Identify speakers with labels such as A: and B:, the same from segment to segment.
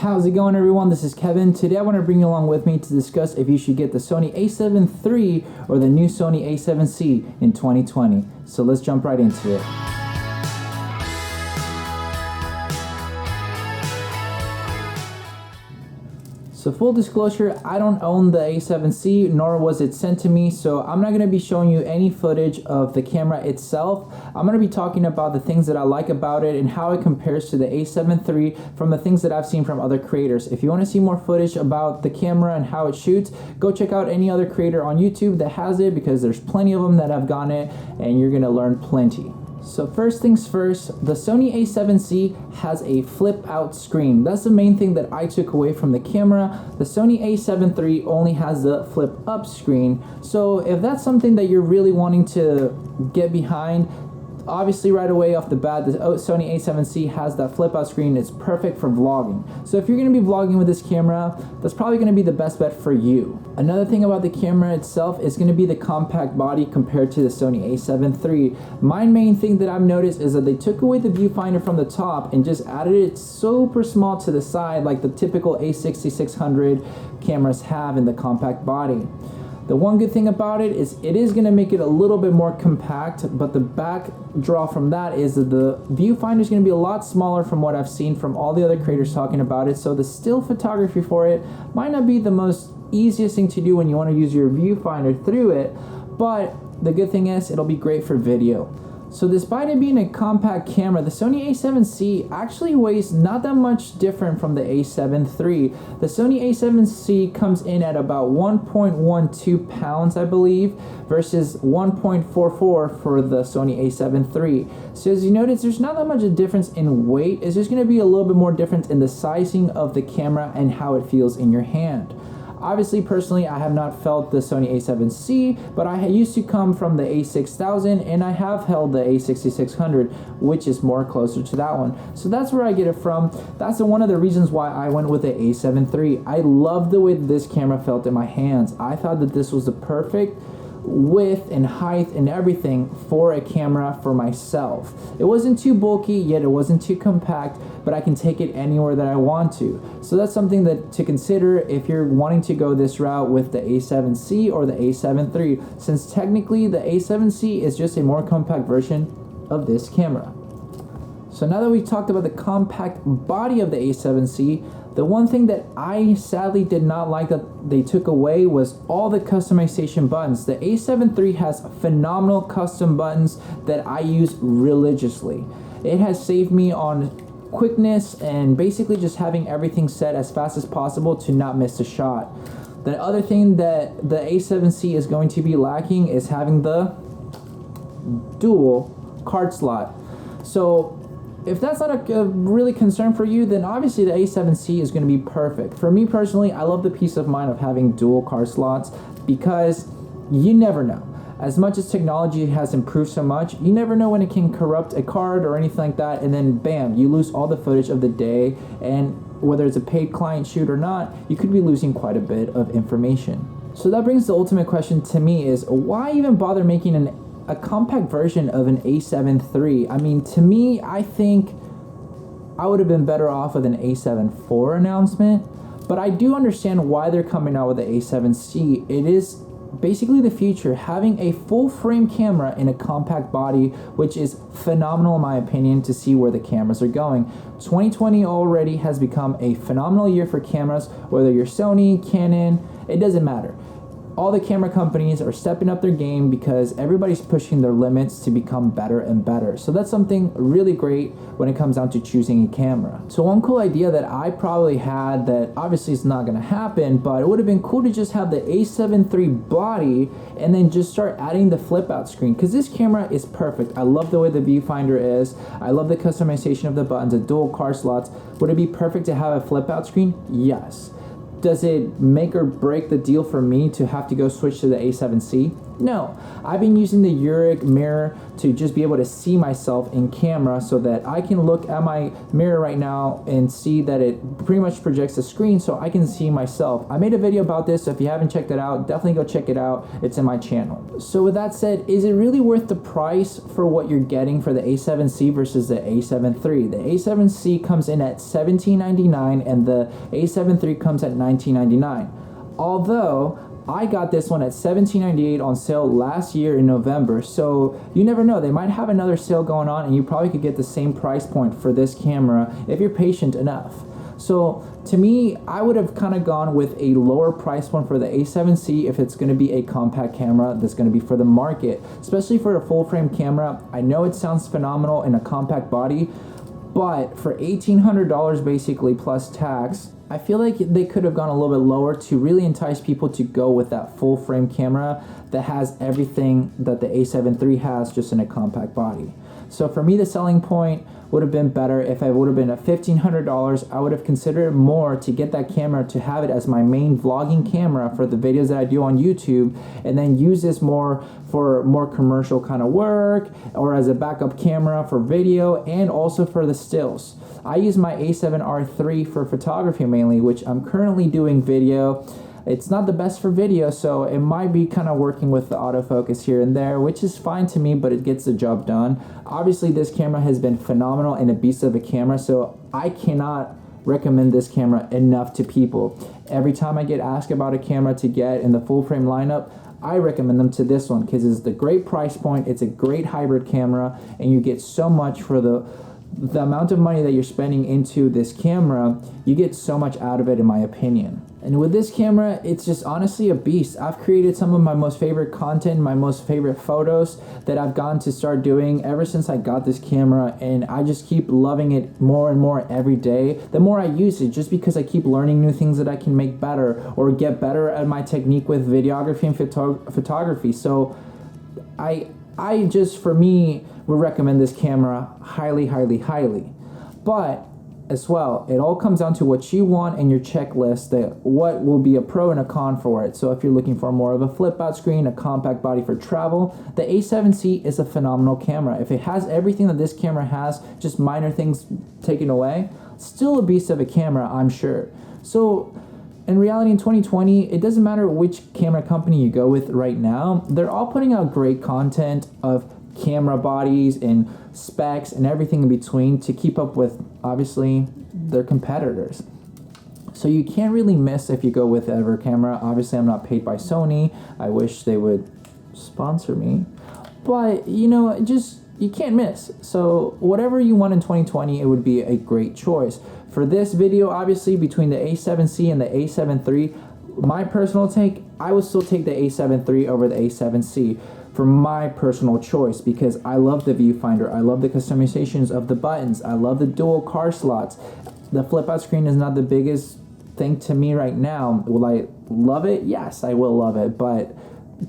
A: How's it going, everyone? This is Kevin. Today I want to bring you along with me to discuss if you should get the Sony A7 III or the new Sony A7C in 2020. So let's jump right into it. So full disclosure, I don't own the A7C, nor was it sent to me, so I'm not going to be showing you any footage of the camera itself. I'm going to be talking about the things that I like about it and how it compares to the A7 III from the things that I've seen from other creators. If you want to see more footage about the camera and how it shoots, go check out any other creator on YouTube that has it, because there's plenty of them that have gotten it, and you're going to learn plenty. So first things first, the Sony A7C has a flip out screen. That's the main thing that I took away from the camera. The Sony A7 III only has the flip up screen. So if that's something that you're really wanting to get behind, obviously right away off the bat, the Sony A7C has that flip out screen. It's perfect for vlogging. So if you're going to be vlogging with this camera, that's probably going to be the best bet for you. Another thing about the camera itself is going to be the compact body compared to the Sony A7 III. My main thing that I've noticed is that they took away the viewfinder from the top and just added it super small to the side, like the typical A6600 cameras have in the compact body. The one good thing about it is going to make it a little bit more compact, but the backdraw from that is that the viewfinder is going to be a lot smaller from what I've seen from all the other creators talking about it. So the still photography for it might not be the most easiest thing to do when you want to use your viewfinder through it, but the good thing is it'll be great for video. So despite it being a compact camera, the Sony A7C actually weighs not that much different from the A7 III. The Sony A7C comes in at about 1.12 pounds, I believe, versus 1.44 for the Sony A7 III. So as you notice, there's not that much a difference in weight. It's just going to be a little bit more difference in the sizing of the camera and how it feels in your hand. Obviously, personally, I have not felt the Sony A7C, but I used to come from the A6000, and I have held the A6600, which is more closer to that one. So that's where I get it from. That's one of the reasons why I went with the A7 III. I love the way that this camera felt in my hands. I thought that this was the perfect width and height and everything for a camera for myself. It wasn't too bulky, yet it wasn't too compact, but I can take it anywhere that I want to. So that's something that to consider if you're wanting to go this route with the A7C or the A7 III, since technically the A7C is just a more compact version of this camera. So now that we've talked about the compact body of the A7C, the one thing that I sadly did not like that they took away was all the customization buttons. The A7 III has phenomenal custom buttons that I use religiously. It has saved me on quickness and basically just having everything set as fast as possible to not miss a shot. The other thing that the A7C is going to be lacking is having the dual card slot. So if that's not a really concern for you, then obviously the A7C is going to be perfect. For me personally, I love the peace of mind of having dual card slots, because you never know. As much as technology has improved so much, you never know when it can corrupt a card or anything like that, and then bam, you lose all the footage of the day, and whether it's a paid client shoot or not, you could be losing quite a bit of information. So that brings the ultimate question to me is, why even bother making a compact version of an A7 III? I mean, to me, I think I would have been better off with an A7 IV announcement, but I do understand why they're coming out with the A7C. It is basically the future, having a full frame camera in a compact body, which is phenomenal in my opinion to see where the cameras are going. 2020 already has become a phenomenal year for cameras, whether you're Sony, Canon, it doesn't matter. All the camera companies are stepping up their game because everybody's pushing their limits to become better and better. So that's something really great when it comes down to choosing a camera. So one cool idea that I probably had that obviously is not going to happen, but it would have been cool to just have the A7 III body and then just start adding the flip out screen, because this camera is perfect. I love the way the viewfinder is. I love the customization of the buttons, the dual card slots. Would it be perfect to have a flip out screen? Yes. Does it make or break the deal for me to have to go switch to the A7C? No, I've been using the Uric mirror to just be able to see myself in camera so that I can look at my mirror right now and see that it pretty much projects the screen so I can see myself. I made a video about this, so if you haven't checked it out, definitely go check it out. It's in my channel. So with that said, is it really worth the price for what you're getting for the A7C versus the A7 III? The A7C comes in at $17.99 and the A7 III comes at $19.99. Although I got this one at $17.98 on sale last year in November, so you never know, they might have another sale going on and you probably could get the same price point for this camera if you're patient enough. So to me, I would have kind of gone with a lower price one for the A7C if it's going to be a compact camera that's going to be for the market, especially for a full frame camera. I know it sounds phenomenal in a compact body, but for $1,800 basically plus tax, I feel like they could have gone a little bit lower to really entice people to go with that full frame camera that has everything that the A7 III has, just in a compact body. So for me, the selling point would have been better if it would have been at $1,500. I would have considered more to get that camera, to have it as my main vlogging camera for the videos that I do on YouTube, and then use this more for more commercial kind of work, or as a backup camera for video, and also for the stills. I use my A7R III for photography mainly, which I'm currently doing video. It's not the best for video, so it might be kind of working with the autofocus here and there, which is fine to me, but it gets the job done. Obviously, this camera has been phenomenal and a beast of a camera, so I cannot recommend this camera enough to people. Every time I get asked about a camera to get in the full frame lineup, I recommend them to this one because it's the great price point, it's a great hybrid camera, and you get so much for the amount of money that you're spending into this camera. You get so much out of it, in my opinion. And with this camera, it's just honestly a beast. I've created some of my most favorite content, my most favorite photos that I've gotten to start doing ever since I got this camera, and I just keep loving it more and more every day. The more I use it, just because I keep learning new things that I can make better or get better at my technique with videography and photography. So I just, for me, would recommend this camera highly, highly, highly. But as well, it all comes down to what you want in your checklist, that what will be a pro and a con for it. So if you're looking for more of a flip out screen, a compact body for travel, the A7C is a phenomenal camera. If it has everything that this camera has, just minor things taken away, still a beast of a camera, I'm sure. So in reality, in 2020, it doesn't matter which camera company you go with right now, they're all putting out great content of camera bodies and specs and everything in between to keep up with, obviously, their competitors. So you can't really miss if you go with ever camera. Obviously, I'm not paid by Sony. I wish they would sponsor me, but you know, just you can't miss. So whatever you want in 2020, it would be a great choice. For this video, obviously, between the A7C and the A7 III, my personal take, I would still take the A7 III over the A7C for my personal choice, because I love the viewfinder, I love the customizations of the buttons, I love the dual car slots. The flip out screen is not the biggest thing to me right now. Will I love it? Yes, I will love it, but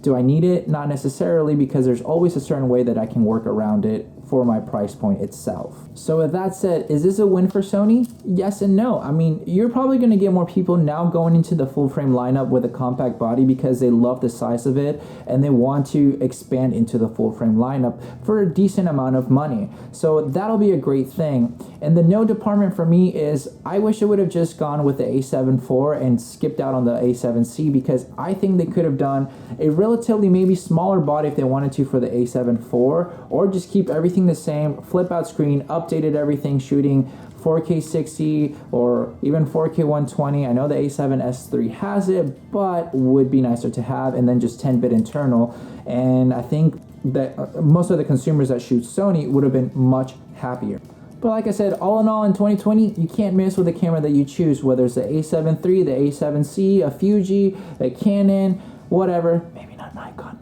A: do I need it? Not necessarily, because there's always a certain way that I can work around it for my price point itself. So with that said, is this a win for Sony? Yes and no. I mean, you're probably going to get more people now going into the full frame lineup with a compact body because they love the size of it and they want to expand into the full frame lineup for a decent amount of money. So that'll be a great thing. And the no department for me is, I wish it would have just gone with the A7 IV and skipped out on the A7C, because I think they could have done a relatively maybe smaller body if they wanted to for the A7 IV, or just keep everything the same, flip out screen, updated everything, shooting 4K 60 or even 4K 120. I know the A7S III has it, but would be nicer to have, and then just 10-bit internal. And I think that most of the consumers that shoot Sony would have been much happier. But like I said, all in all, in 2020, you can't miss with the camera that you choose, whether it's the A7 III, the A7C, a Fuji, a Canon, whatever. Maybe not Nikon.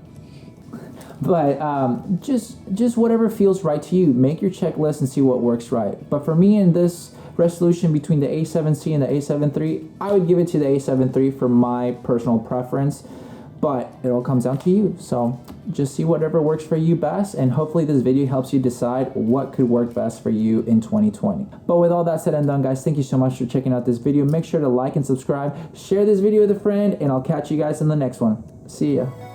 A: But just whatever feels right to you. Make your checklist and see what works right. But for me, in this resolution between the A7C and the A7 III, I would give it to the A7 III for my personal preference. But it all comes down to you. So just see whatever works for you best, and hopefully this video helps you decide what could work best for you in 2020. But with all that said and done, guys, thank you so much for checking out this video. Make sure to like and subscribe, share this video with a friend, and I'll catch you guys in the next one. See ya.